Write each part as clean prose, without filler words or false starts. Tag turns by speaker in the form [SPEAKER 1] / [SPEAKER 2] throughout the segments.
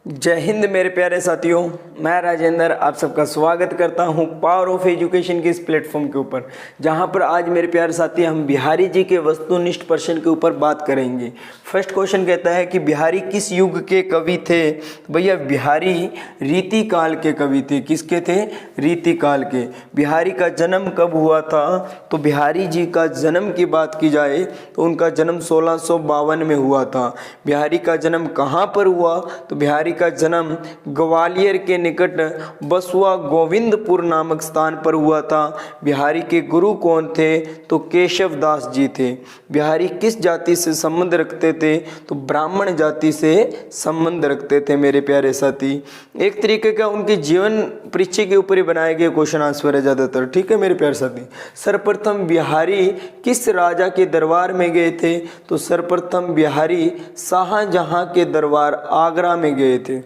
[SPEAKER 1] जय हिंद मेरे प्यारे साथियों, मैं राजेंद्र आप सबका स्वागत करता हूं पावर ऑफ एजुकेशन के इस प्लेटफॉर्म के ऊपर, जहां पर आज मेरे प्यारे साथी हम बिहारी जी के वस्तुनिष्ठ प्रश्न के ऊपर बात करेंगे। फर्स्ट क्वेश्चन कहता है कि बिहारी किस युग के कवि थे? तो भैया बिहारी रीति काल के कवि थे। किसके थे? रीति काल के। बिहारी का जन्म कब हुआ था? तो बिहारी जी का जन्म की बात की जाए तो उनका जन्म 1652 में हुआ था। बिहारी का जन्म कहाँ पर हुआ? तो बिहारी का जन्म ग्वालियर के निकट बसुआ गोविंदपुर नामक स्थान पर हुआ था। बिहारी के गुरु कौन थे? तो केशव दास जी थे। बिहारी किस जाति से संबंध रखते थे? तो ब्राह्मण जाति से संबंध रखते थे मेरे प्यारे साथी। एक तरीके का उनके जीवन परिचय के ऊपर ही बनाए गए क्वेश्चन आंसर है ज़्यादातर। ठीक है मेरे प्यारे साथी। सर्वप्रथम बिहारी किस राजा के दरबार में गए थे? तो सर्वप्रथम बिहारी शाहजहां के दरबार आगरा में गए थे।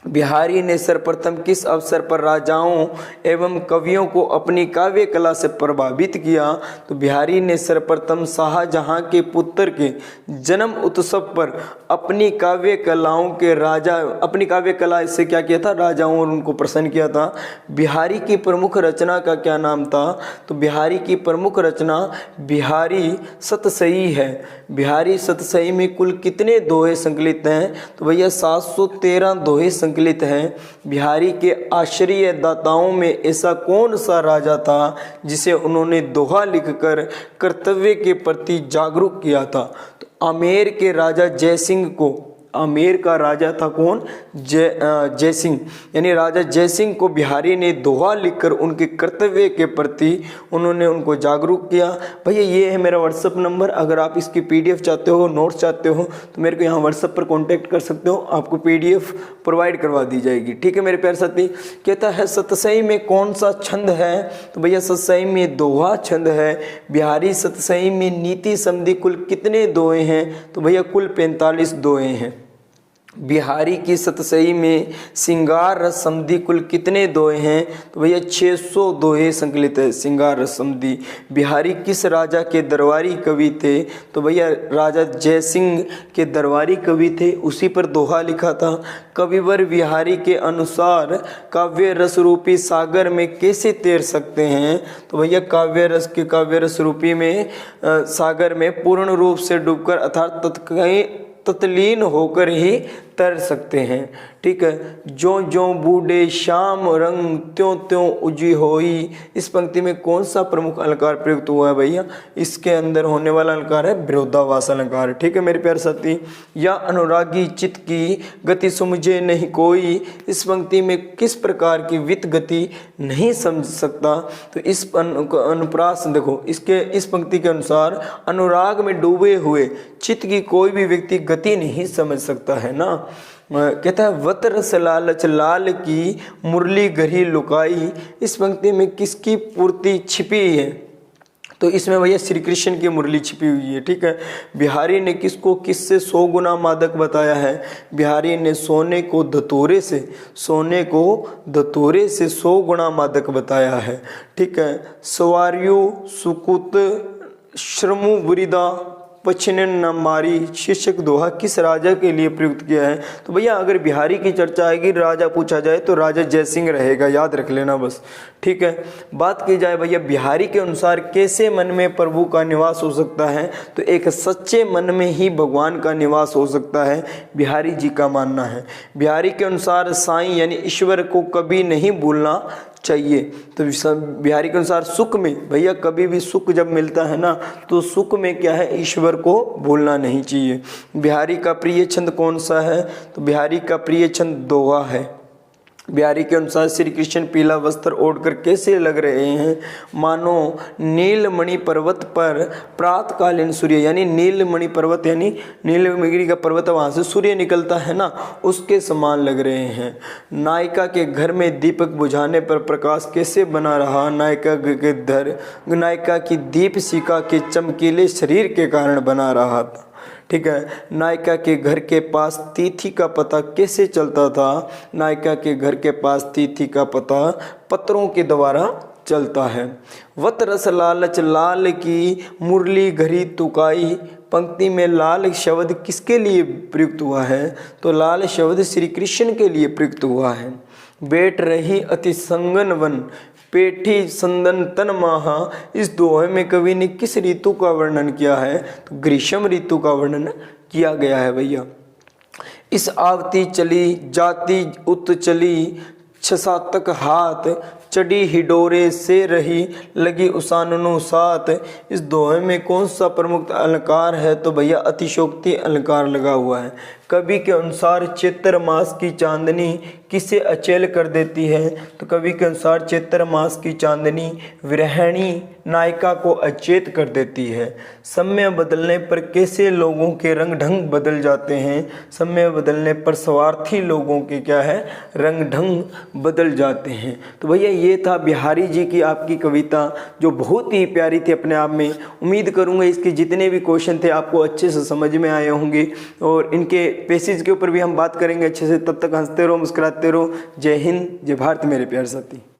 [SPEAKER 1] बिहारी ने सर्वप्रथम किस अवसर पर राजाओं एवं कवियों को अपनी काव्य कला से प्रभावित किया? तो बिहारी ने सर्वप्रथम शाहजहां के पुत्र के जन्म उत्सव पर अपनी काव्य कला से क्या किया था? राजाओं और उनको प्रसन्न किया था। बिहारी की प्रमुख रचना का क्या नाम था? तो बिहारी की प्रमुख रचना बिहारी सतसई है। बिहारी सतसई में कुल कितने दोहे संकलित हैं? तो भैया 713 दोहे संकलित हैं। बिहारी के आश्रय दाताओं में ऐसा कौन सा राजा था जिसे उन्होंने दोहा लिखकर कर्तव्य के प्रति जागरूक किया था? तो आमेर के राजा जयसिंह को, आमेर का राजा था कौन? जयसिंह, यानी राजा जयसिंह को बिहारी ने दोहा लिखकर उनके कर्तव्य के प्रति उन्होंने उनको जागरूक किया। भैया ये है मेरा व्हाट्सअप नंबर। अगर आप इसकी पीडीएफ चाहते हो, नोट्स चाहते हो तो मेरे को यहाँ व्हाट्सअप पर कांटेक्ट कर सकते हो, आपको पीडीएफ प्रोवाइड करवा दी जाएगी। ठीक है मेरे प्यारे साथी। कहता है सतसई में कौन सा छंद है? तो भैया सतसई में दोहा छंद है। बिहारी सतसई में नीति समधि कुल कितने दोहे हैं? तो भैया कुल 45 दोहे हैं। बिहारी की सतसई में सिंगार रस समधि कुल कितने दोहे हैं? तो भैया 600 दोहे संकलित है सिंगार रस समधि। बिहारी किस राजा के दरबारी कवि थे? तो भैया राजा जयसिंह के दरबारी कवि थे, उसी पर दोहा लिखा था। कविवर बिहारी के अनुसार काव्य रस रूपी सागर में कैसे तैर सकते हैं? तो भैया काव्य रस रूपी में सागर में पूर्ण रूप से डूबकर अर्थात तत्लीन होकर ही तर सकते हैं। ठीक है। जो जो बूढ़े श्याम रंग त्यों त्यों उजी होई, इस पंक्ति में कौन सा प्रमुख अलंकार प्रयुक्त हुआ है भैया? इसके अंदर होने वाला अलंकार है विरोधाभास अलंकार। ठीक है मेरे प्यारे साथी। या अनुरागी चित्त की गति समझे नहीं कोई, इस पंक्ति में किस प्रकार की वित्त गति नहीं समझ सकता? तो इस अनुप्रास देखो, इसके इस पंक्ति के अनुसार अनुराग में डूबे हुए चित्त की कोई भी व्यक्ति गति नहीं समझ सकता है ना। कहता है वत रस लालच लाल की मुरली गरी लुकाई, इस पंक्ति में किसकी पूर्ति छिपी है? तो इसमें भैया श्री कृष्ण की मुरली छिपी हुई है। ठीक है। बिहारी ने किसको किससे 100 गुना मादक बताया है? बिहारी ने सोने को धतूरे से 100 गुना मादक बताया है। ठीक है। सवार्यु सुकुत श्रमु वृदा पछिन न मारी शीर्षक दोहा किस राजा के लिए प्रयुक्त किया है? तो भैया अगर बिहारी की चर्चा आएगी, राजा पूछा जाए तो राजा जयसिंह रहेगा, याद रख लेना बस। ठीक है। बात की जाए भैया बिहारी के अनुसार कैसे मन में प्रभु का निवास हो सकता है? तो एक सच्चे मन में ही भगवान का निवास हो सकता है, बिहारी जी का मानना है। बिहारी के अनुसार साईं यानी ईश्वर को कभी नहीं भूलना चाहिए। तो बिहारी के अनुसार सुख में, भैया कभी भी सुख जब मिलता है ना, तो सुख में क्या है? ईश्वर को भूलना नहीं चाहिए। बिहारी का प्रिय छंद कौन सा है? तो बिहारी का प्रिय छंद दोहा है। बिहारी के अनुसार श्री कृष्ण पीला वस्त्र ओढ़कर कैसे लग रहे हैं? मानो नीलमणि पर्वत पर प्रातकालीन सूर्य, यानी नीलमणि पर्वत यानी नीलगिरी का पर्वत, वहाँ से सूर्य निकलता है ना, उसके समान लग रहे हैं। नायिका के घर में दीपक बुझाने पर प्रकाश कैसे बना रहा? नायिका की दीपशिखा के चमकीले शरीर के कारण बना रहा था। ठीक है। नायिका के घर के पास तिथि का पता कैसे चलता था? नायिका के घर के पास तिथि का पता पत्रों के द्वारा चलता है। वत रस लालच लाल की मुरली घरी तुकाई, पंक्ति में लाल शब्द किसके लिए प्रयुक्त हुआ है? तो लाल शब्द श्री कृष्ण के लिए प्रयुक्त हुआ है। बैठ रही अति संगन वन, पेठी संदन तन माहा, इस दोहे में कवि ने किस ऋतु का वर्णन किया है? तो ग्रीष्म ऋतु का वर्णन किया गया है भैया। इस आवती चली जाती उत चली, छसा तक हाथ चढ़ी हिडोरे से रही, लगी उसाननु साथ, इस दोहे में कौन सा प्रमुख अलंकार है? तो भैया अतिशोक्ति अलंकार लगा हुआ है। कवि के अनुसार चैत्र मास की चांदनी किसे अचेल कर देती है? तो कवि के अनुसार चैत्र मास की चांदनी विरहिणी नायिका को अचेत कर देती है। समय बदलने पर कैसे लोगों के रंग ढंग बदल जाते हैं? समय बदलने पर स्वार्थी लोगों के क्या है? रंग ढंग बदल जाते हैं। तो भैया ये था बिहारी जी की आपकी कविता, जो बहुत ही प्यारी थी अपने आप में। उम्मीद करूँगा इसके जितने भी क्वेश्चन थे आपको अच्छे से समझ में आए होंगे, और इनके पैसेज के ऊपर भी हम बात करेंगे अच्छे से। तब तक हंसते रहो, मुस्कुराते रहो। जय हिंद, जय भारत मेरे प्यारे साथी।